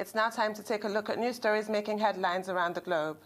It's now time to take a look at news stories making headlines around the globe.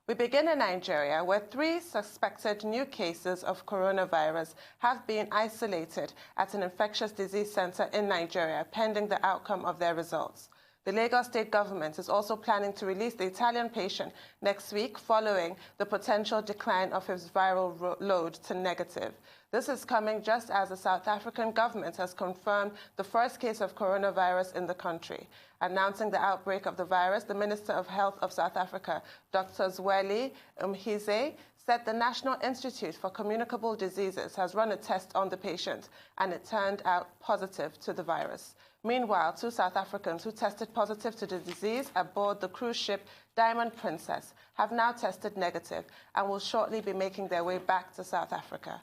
We begin in Nigeria, where 3 suspected new cases of coronavirus have been isolated at an infectious disease center in Nigeria, pending the outcome of their results. The Lagos state government is also planning to release the Italian patient next week following the potential decline of his viral load to negative. This is coming just as the South African government has confirmed the first case of coronavirus in the country. Announcing the outbreak of the virus, the Minister of Health of South Africa, Dr. Zweli Mkhize, said the National Institute for Communicable Diseases has run a test on the patient and it turned out positive to the virus. Meanwhile, 2 South Africans who tested positive to the disease aboard the cruise ship Diamond Princess have now tested negative and will shortly be making their way back to South Africa.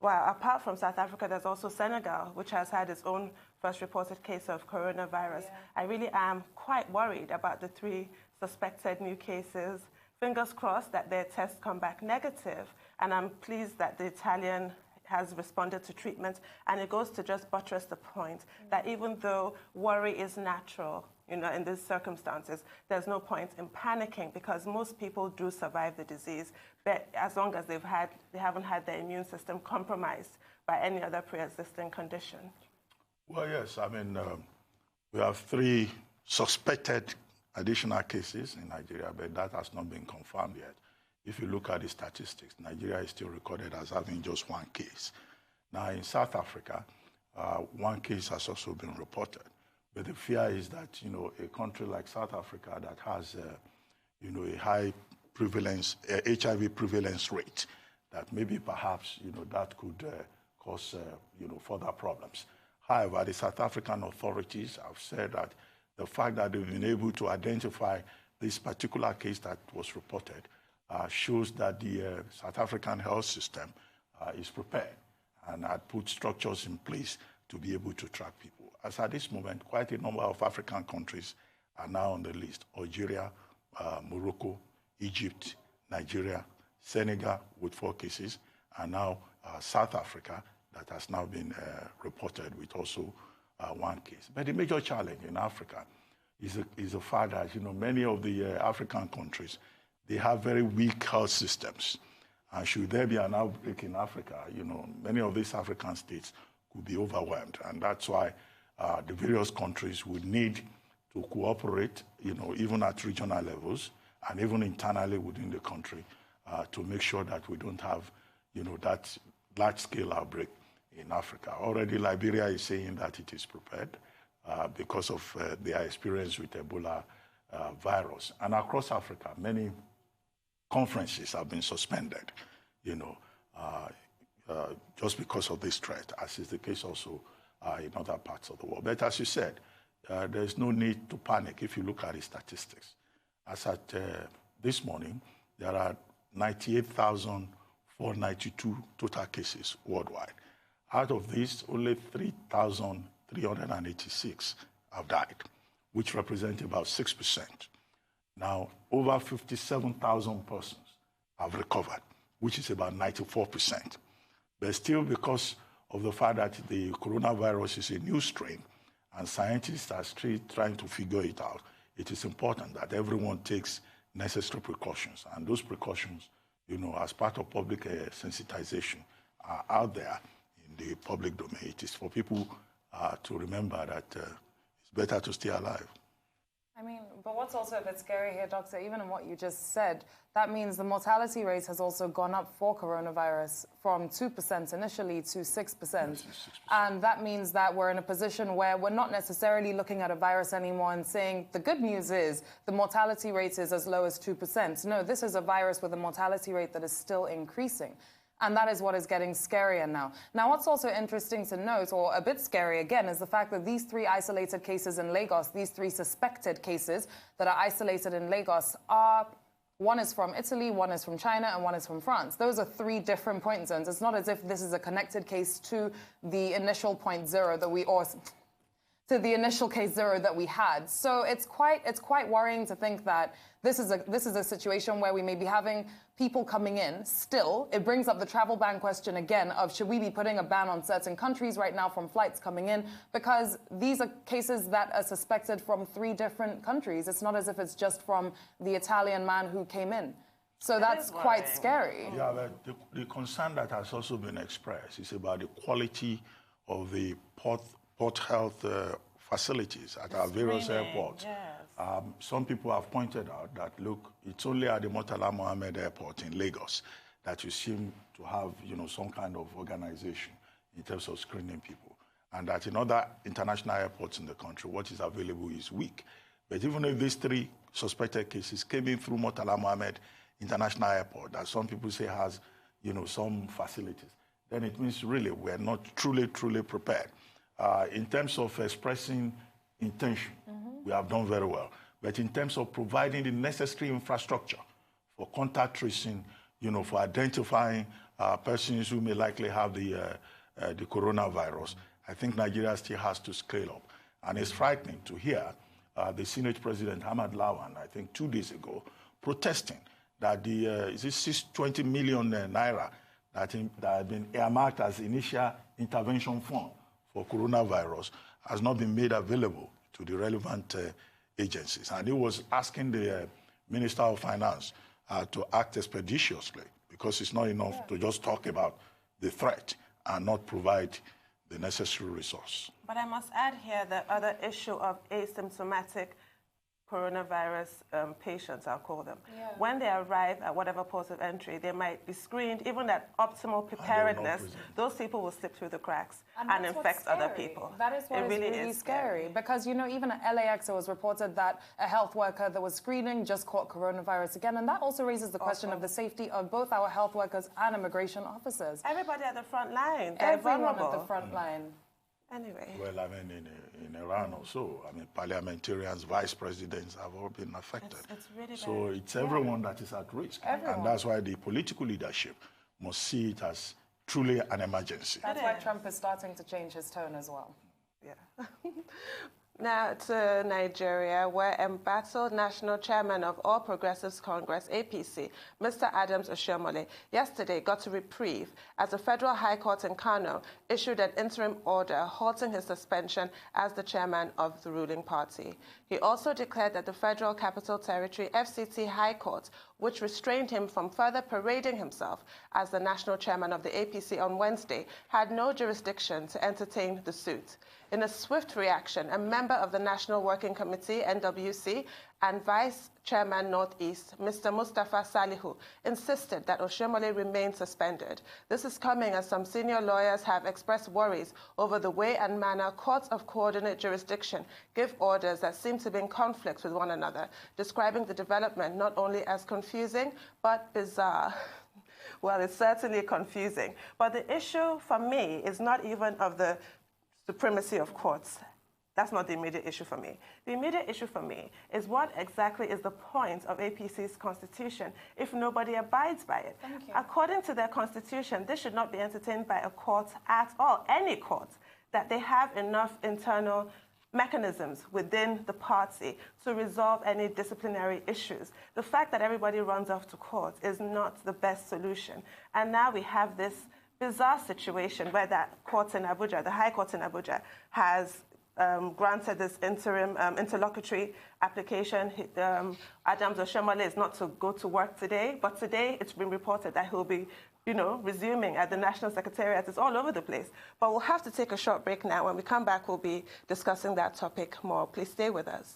Well, apart from South Africa, there's also Senegal, which has had its own first reported case of coronavirus. Yeah. I really am quite worried about the 3 suspected new cases. Fingers crossed that their tests come back negative, and I'm pleased that the Italian has responded to treatment, and it goes to just buttress the point that even though worry is natural, in these circumstances, there's no point in panicking because most people do survive the disease, but as long as they haven't had their immune system compromised by any other pre-existing condition. Well, yes, we have 3 suspected additional cases in Nigeria, but that has not been confirmed yet. If you look at the statistics, Nigeria is still recorded as having just 1 case. Now, in South Africa, 1 case has also been reported. But the fear is that, a country like South Africa that has, a high prevalence, HIV prevalence rate, that maybe perhaps, that could cause, further problems. However, the South African authorities have said that the fact that they've been able to identify this particular case that was reported shows that the South African health system is prepared and had put structures in place to be able to track people. As at this moment, quite a number of African countries are now on the list. Algeria, Morocco, Egypt, Nigeria, Senegal with 4 cases, and now South Africa that has now been reported with also 1 case. But the major challenge in Africa is the fact that, many of the African countries, they have very weak health systems. And should there be an outbreak in Africa, many of these African states could be overwhelmed. And that's why the various countries would need to cooperate, even at regional levels and even internally within the country to make sure that we don't have, that large-scale outbreak in Africa. Already Liberia is saying that it is prepared because of their experience with Ebola virus. And across Africa, many conferences have been suspended, just because of this threat, as is the case also in other parts of the world. But as you said, there's no need to panic if you look at the statistics. As at this morning, there are 98,492 total cases worldwide. Out of these, only 3,386 have died, which represents about 6%. Now, over 57,000 persons have recovered, which is about 94%. But still, because of the fact that the coronavirus is a new strain and scientists are still trying to figure it out, it is important that everyone takes necessary precautions. And those precautions, as part of public sensitization, are out there in the public domain. It is for people to remember that it's better to stay alive. But what's also a bit scary here, Doctor, even in what you just said, that means the mortality rate has also gone up for coronavirus from 2% initially to 6%. Yes, 6%. And that means that we're in a position where we're not necessarily looking at a virus anymore and saying the good news is the mortality rate is as low as 2%. No, this is a virus with a mortality rate that is still increasing. And that is what is getting scarier now. Now, what's also interesting to note, or a bit scary again, is the fact that these 3 isolated cases in Lagos, these 3 suspected cases that are isolated in Lagos one is from Italy, 1 is from China, and 1 is from France. Those are 3 different point zones. It's not as if this is a connected case to the initial point 0 that we all... to the initial case 0 that we had. So it's quite worrying to think that this is a situation where we may be having people coming in still. It brings up the travel ban question again of should we be putting a ban on certain countries right now from flights coming in, because these are cases that are suspected from 3 different countries. It's not as if it's just from the Italian man who came in. So that's quite scary. Yeah, but the concern that has also been expressed is about the quality of the port health facilities at our various airports. Yes. Some people have pointed out that, look, it's only at the Murtala Mohammed Airport in Lagos that you seem to have, some kind of organization in terms of screening people. And that in other international airports in the country, what is available is weak. But even if these 3 suspected cases came in through Murtala Mohammed International Airport, that some people say has, some facilities, then it means really we're not truly prepared. In terms of expressing intention, we have done very well. But in terms of providing the necessary infrastructure for contact tracing, for identifying persons who may likely have the coronavirus, I think Nigeria still has to scale up. And it's frightening to hear the Senate President, Ahmad Lawan, I think 2 days ago, protesting that the 620 million naira that had been earmarked as initial intervention fund for coronavirus has not been made available to the relevant agencies. And he was asking the Minister of Finance to act expeditiously, because it's not enough to just talk about the threat and not provide the necessary resource. But I must add here the other issue of asymptomatic coronavirus patients, I'll call them. Yeah. When they arrive at whatever port of entry, they might be screened. Even at optimal preparedness, those people will slip through the cracks and infect other people. That is what is really scary. Because, even at LAX, it was reported that a health worker that was screening just caught coronavirus again. And that also raises the question of the safety of both our health workers and immigration officers. Everybody at the front line. Everyone at the front line. Anyway. Well, in Iran also, parliamentarians, vice presidents have all been affected. It's really bad. So it's everyone that is at risk. Everyone. And that's why the political leadership must see it as truly an emergency. That's why Trump is starting to change his tone as well. Yeah. Now to Nigeria, where embattled National Chairman of All Progressives Congress, APC, Mr. Adams Oshiomhole, yesterday got a reprieve as the Federal High Court in Kano issued an interim order halting his suspension as the chairman of the ruling party. He also declared that the Federal Capital Territory FCT High Court, which restrained him from further parading himself as the national chairman of the APC on Wednesday, had no jurisdiction to entertain the suit. In a swift reaction, a member of the National Working Committee, NWC, and Vice Chairman Northeast, Mr. Mustafa Salihu, insisted that Oshiomhole remain suspended. This is coming as some senior lawyers have expressed worries over the way and manner courts of coordinate jurisdiction give orders that seem to be in conflict with one another, describing the development not only as confusing, but bizarre. Well, it's certainly confusing. But the issue for me is not even of the supremacy of courts. That's not the immediate issue for me. The immediate issue for me is what exactly is the point of APC's constitution if nobody abides by it. Thank you. According to their constitution, this should not be entertained by a court at all, any court, that they have enough internal mechanisms within the party to resolve any disciplinary issues. The fact that everybody runs off to court is not the best solution. And now we have this bizarre situation where that court in Abuja, the High Court in Abuja, has granted this interim interlocutory application. Adams Oshiomhole is not to go to work today, but today it's been reported that he'll be, resuming at the National Secretariat. It's all over the place. But we'll have to take a short break now. When we come back, we'll be discussing that topic more. Please stay with us.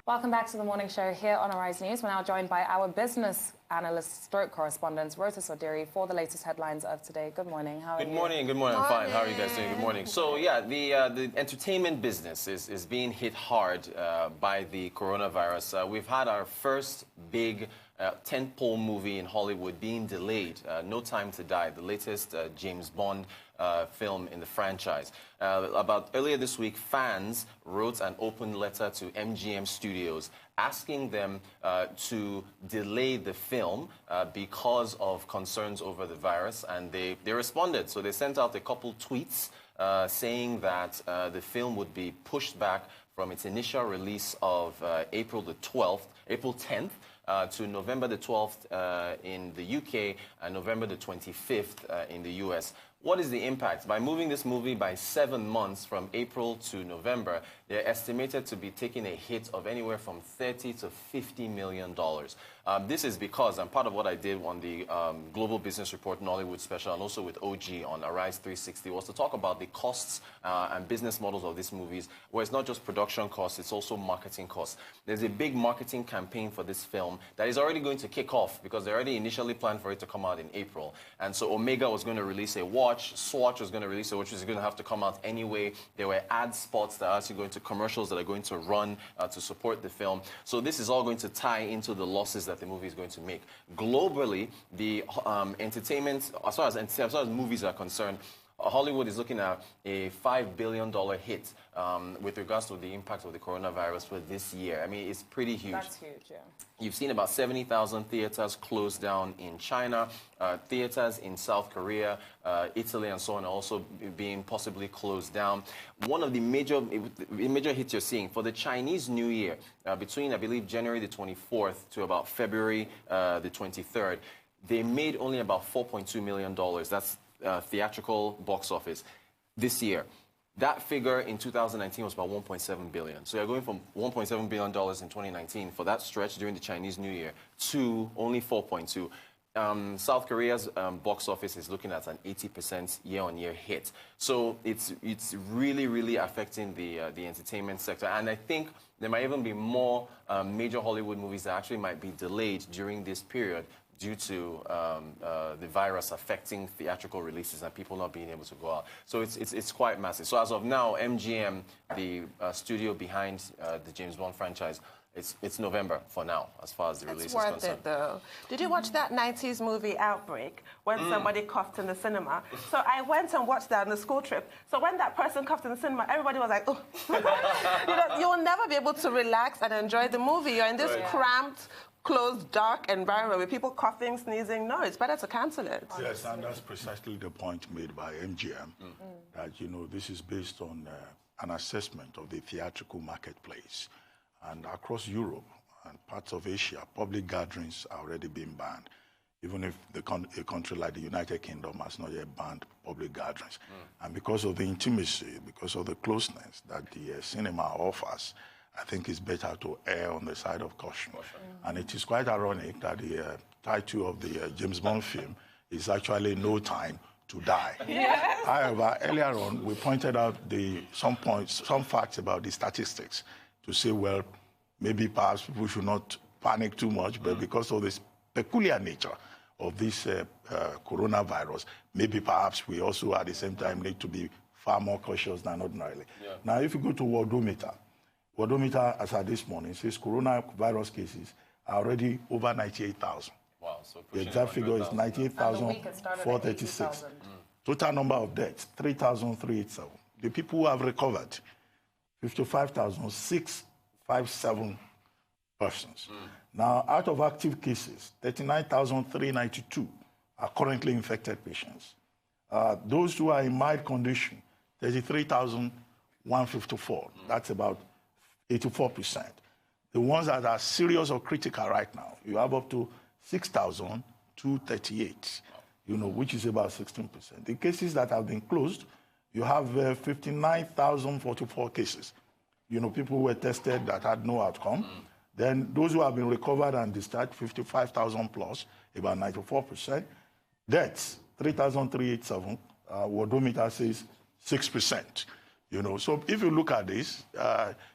Welcome back to the morning show here on Arise News. We're now joined by our business analyst stroke correspondent, Rota Sodiri, for the latest headlines of today. Good morning. How are you? Good morning. Good morning. I'm fine. How are you guys doing? Good morning. So, yeah, the entertainment business is being hit hard by the coronavirus. We've had our first big tentpole movie in Hollywood being delayed. No Time to Die, the latest James Bond film in the franchise. About earlier this week, fans wrote an open letter to MGM Studios asking them to delay the film because of concerns over the virus, and they responded. So they sent out a couple tweets saying that the film would be pushed back from its initial release of April 10th, to November the 12th in the UK and November the 25th in the US. What is the impact? By moving this movie by 7 months from April to November, they're estimated to be taking a hit of anywhere from $30 to $50 million. This is because, and part of what I did on the Global Business Report Nollywood special and also with OG on Arise 360 was to talk about the costs and business models of these movies, where it's not just production costs, it's also marketing costs. There's a big marketing campaign for this film that is already going to kick off because they already initially planned for it to come out in April. And so Omega was going to release a watch, Swatch was going to release a watch, which is going to have to come out anyway. There were ad spots that are actually going to commercials that are going to run to support the film. So this is all going to tie into the losses that the movie is going to make. Globally, the entertainment, as far as movies are concerned, Hollywood is looking at a $5 billion hit with regards to the impact of the coronavirus for this year. I mean, it's pretty huge. That's huge, yeah. You've seen about 70,000 theaters close down in China, theaters in South Korea, Italy, and so on are also being possibly closed down. One of the major hits you're seeing for the Chinese New Year, between, I believe, January the 24th to about February the 23rd, they made only about $4.2 million. That's theatrical box office this year. That figure in 2019 was about $1.7 billion. So you're going from $1.7 billion in 2019 for that stretch during the Chinese New Year to only 4.2. South Korea's box office is looking at an 80% year-on-year hit. So it's really, really affecting the entertainment sector. And I think there might even be more major Hollywood movies that actually might be delayed during this period due to the virus affecting theatrical releases and people not being able to go out. So it's quite massive. So as of now, MGM, the studio behind the James Bond franchise, it's November for now, as far as the release is concerned. It's worth it, though. Did you watch that 90s movie Outbreak when somebody coughed in the cinema? So I went and watched that on a school trip. So when that person coughed in the cinema, everybody was like, oh. You'll never be able to relax and enjoy the movie. You're in this cramped, closed, dark environment with people coughing, sneezing. No, it's better to cancel it. Yes, and that's precisely the point made by MGM, that, this is based on an assessment of the theatrical marketplace. And across Europe and parts of Asia, public gatherings are already being banned, even if a country like the United Kingdom has not yet banned public gatherings. And because of the intimacy, because of the closeness that the cinema offers, I think it's better to err on the side of caution. And it is quite ironic that the title of the James Bond film is actually No Time to Die. Yes. However, earlier on, we pointed out some facts about the statistics to say, well, maybe perhaps people should not panic too much, but because of this peculiar nature of this coronavirus, maybe perhaps we also at the same time need to be far more cautious than ordinarily. Now, if you go to Worldometer, as at this morning, says coronavirus cases are already over 98,000. Wow, so the exact figure is 98,436. Total number of deaths, 3,387. The people who have recovered, 55,657 persons. Now, out of active cases, 39,392 are currently infected patients. Those who are in mild condition, 33,154. That's about 84%. The ones that are serious or critical right now, you have up to 6,238, which is about 16%. The cases that have been closed, you have 59,044 cases. People who were tested that had no outcome. Then those who have been recovered and discharged, 55,000 plus, about 94%. Deaths, 3,387. Worldometer says 6%. So if you look at this,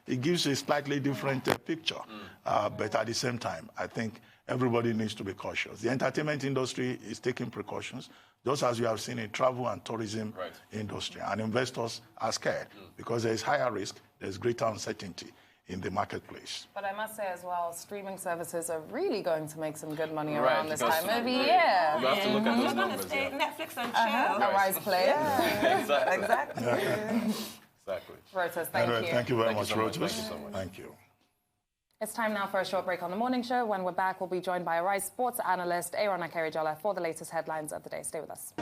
it gives a slightly different picture. But at the same time, I think everybody needs to be cautious. The entertainment industry is taking precautions, just as you have seen in travel and tourism industry. And investors are scared because there is higher risk, there's greater uncertainty in the marketplace. But I must say as well, streaming services are really going to make some good money Right, around this because time of we year. have to look at those You're going to numbers. stay Yeah. Netflix and chill. Arise Play. Exactly. Exactly. Rotas, thank you. Thank you very Thank you much, so much. Rotas. Thank you so much. Thank you. It's time now for a short break on the morning show. When we're back, we'll be joined by Arise sports analyst Aaron Akerijola for the latest headlines of the day. Stay with us.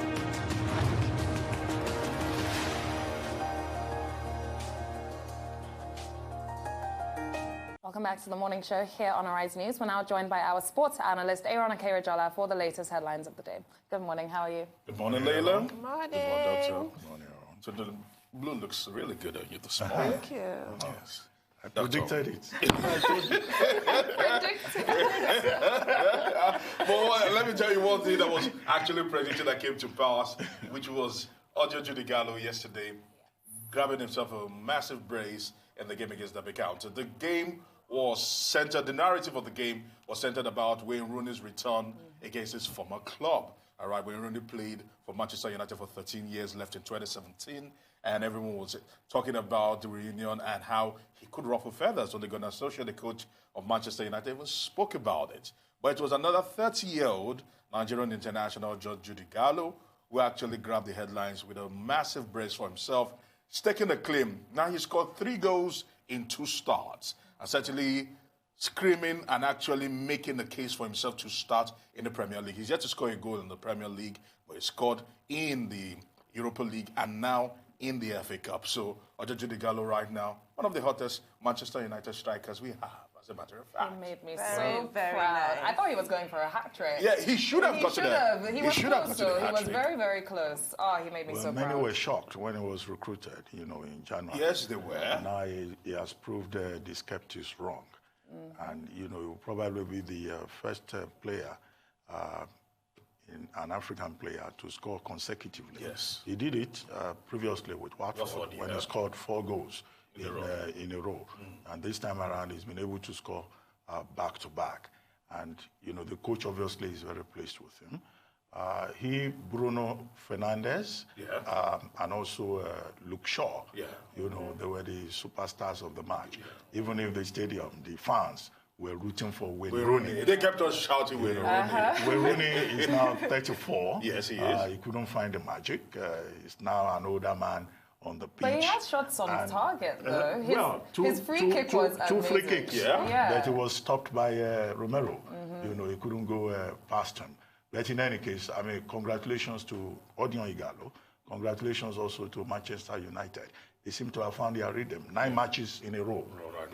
Welcome back to the morning show here on Arise News. We're now joined by our sports analyst Aaron Akerijola for the latest headlines of the day. Good morning. How are you? Good morning, Layla. Good morning. Good morning, Doctor. Good morning, Aaron. So the blue looks really good on you this morning. Thank you. Yes. I predicted it. But let me tell you one thing that was actually predicted that came to pass, which was Ojo Judy Gallo yesterday grabbing himself a massive brace in the game against Derby County. The game was centered, the narrative of the game was centered about Wayne Rooney's return against his former club. All right, Wayne Rooney played for Manchester United for 13 years, left in 2017, and everyone was talking about the reunion and how he could ruffle feathers. Ole Gunnar Solskjaer, the coach of Manchester United, even spoke about it. But it was another 30-year-old Nigerian international, George Judy Gallo, who actually grabbed the headlines with a massive brace for himself, staking a claim. Now he scored 3 goals in 2 starts, and certainly screaming and actually making the case for himself to start in the Premier League. He's yet to score a goal in the Premier League, but he scored in the Europa League and now in the FA Cup. So Ojo Judy Gallo right now, one of the hottest Manchester United strikers we have, as a matter of fact. He made me Very, so very proud. nice. I thought he was going for a hat trick. Yeah, he should have got to that. He was should have close, got to though. the He was hat-trick. very, very close. Oh, he made me Well, so many proud. were shocked when he was recruited, in January. Yes, they were. Now he has proved the skeptics wrong. And, he will probably be the first player, an African player, to score consecutively. Yes. He did it previously with Watford when he scored 4 goals in a row. And this time around, he's been able to score back-to-back. And, the coach obviously is very pleased with him. Bruno Fernandes, and also Luke Shaw, they were the superstars of the match. Even if the stadium, the fans were rooting for Wayne Rooney. They kept on shouting Wayne Rooney. Wayne Rooney is now 34. Yes, he is. He couldn't find the magic. He's now an older man on the pitch. But he has shots on target, though. His free kick was amazing. Two free kicks. Yeah. But it was stopped by Romero. He couldn't go past him. But in any case, congratulations to Odion Igalo. Congratulations also to Manchester United. They seem to have found their rhythm. 9 matches in a row.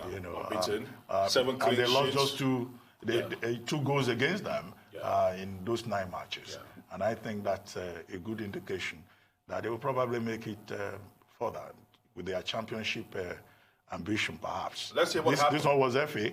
Unbeaten. 7 clean and they lost sheets. just 2 goals against them in those 9 matches. And I think that's a good indication that they will probably make it further with their championship ambition, perhaps. Let's see what happens. This one was FA,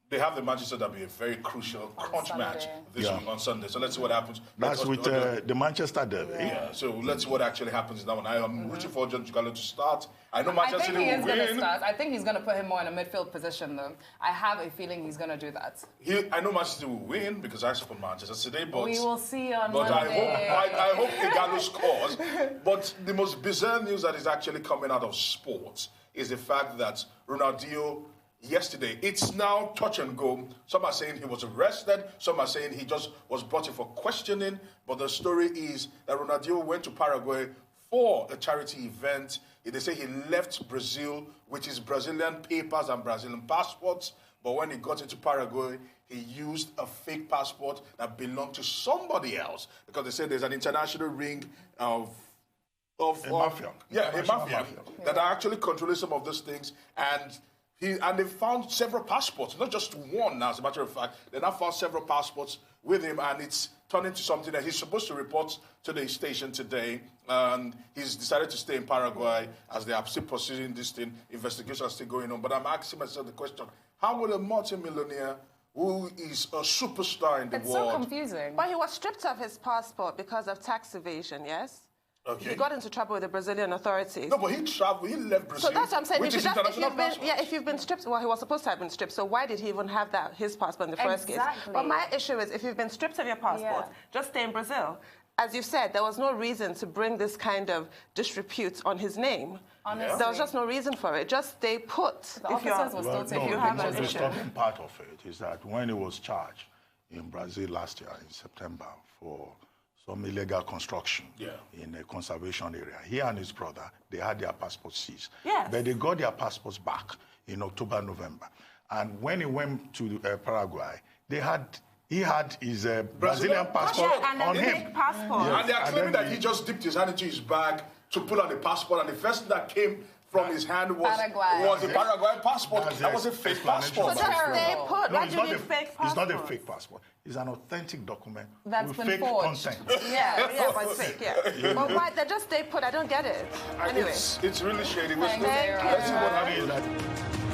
They have the Manchester Derby, a very crucial crunch match this week on Sunday. So let's see what happens. That's with the Manchester Derby. Yeah, so let's see what actually happens in that one. I am rooting for John Gallo to start. I know I Manchester think City he will is going to win. start. I think he's going to put him more in a midfield position, though. I have a feeling he's going to do that. I know Manchester City will win because I support Manchester City, but We will see on but Monday. I hope Igalo scores. But the most bizarre news that is actually coming out of sports is the fact that Ronaldinho yesterday, it's now touch and go. Some are saying he was arrested. Some are saying he just was brought in for questioning. But the story is that Ronaldinho went to Paraguay for a charity event. They say he left Brazil with his Brazilian papers and Brazilian passports. But when he got into Paraguay, he used a fake passport that belonged to somebody else. Because they say there's an international ring of mafia. Yeah, a mafia that are actually controlling some of those things. And they found several passports, not just one, as a matter of fact. They now found several passports with him, and it's turned into something that he's supposed to report to the station today. And he's decided to stay in Paraguay as they are still pursuing this thing. Investigations are still going on. But I'm asking myself the question, how will a multimillionaire who is a superstar in the It's world... so confusing. But he was stripped of his passport because of tax evasion, yes? Okay. He got into trouble with the Brazilian authorities. No, but he traveled, he left Brazil. So that's what I'm saying. Which is international passport. If you've been stripped, well, he was supposed to have been stripped. So why did he even have his passport in the first case? Exactly. But my issue is, if you've been stripped of your passport, just stay in Brazil. as you said, there was no reason to bring this kind of disrepute on his name. Honestly. There was just no reason for it. Just stay put. The officers were still taking you have an the issue. disturbing part of it is that when he was charged in Brazil last year, in September, for some illegal construction in a conservation area, he and his brother, they had their passports seized. Yes. But they got their passports back in October, November. And when he went to Paraguay, he had his Brazilian passport on him. Fake passport. And they are claiming that he just dipped his hand into his bag to pull out the passport, and the first thing that came from his hand was a Paraguay passport. That was a fake passport. So just stay put. No, Why do you need fake passport? It's not a fake passport. It's an authentic document That's with been fake forged. content. Yeah, but it's fake, yeah. But why? They just stay put. I don't get it. Anyway. It's really shady. Thank you. Let's see what happens.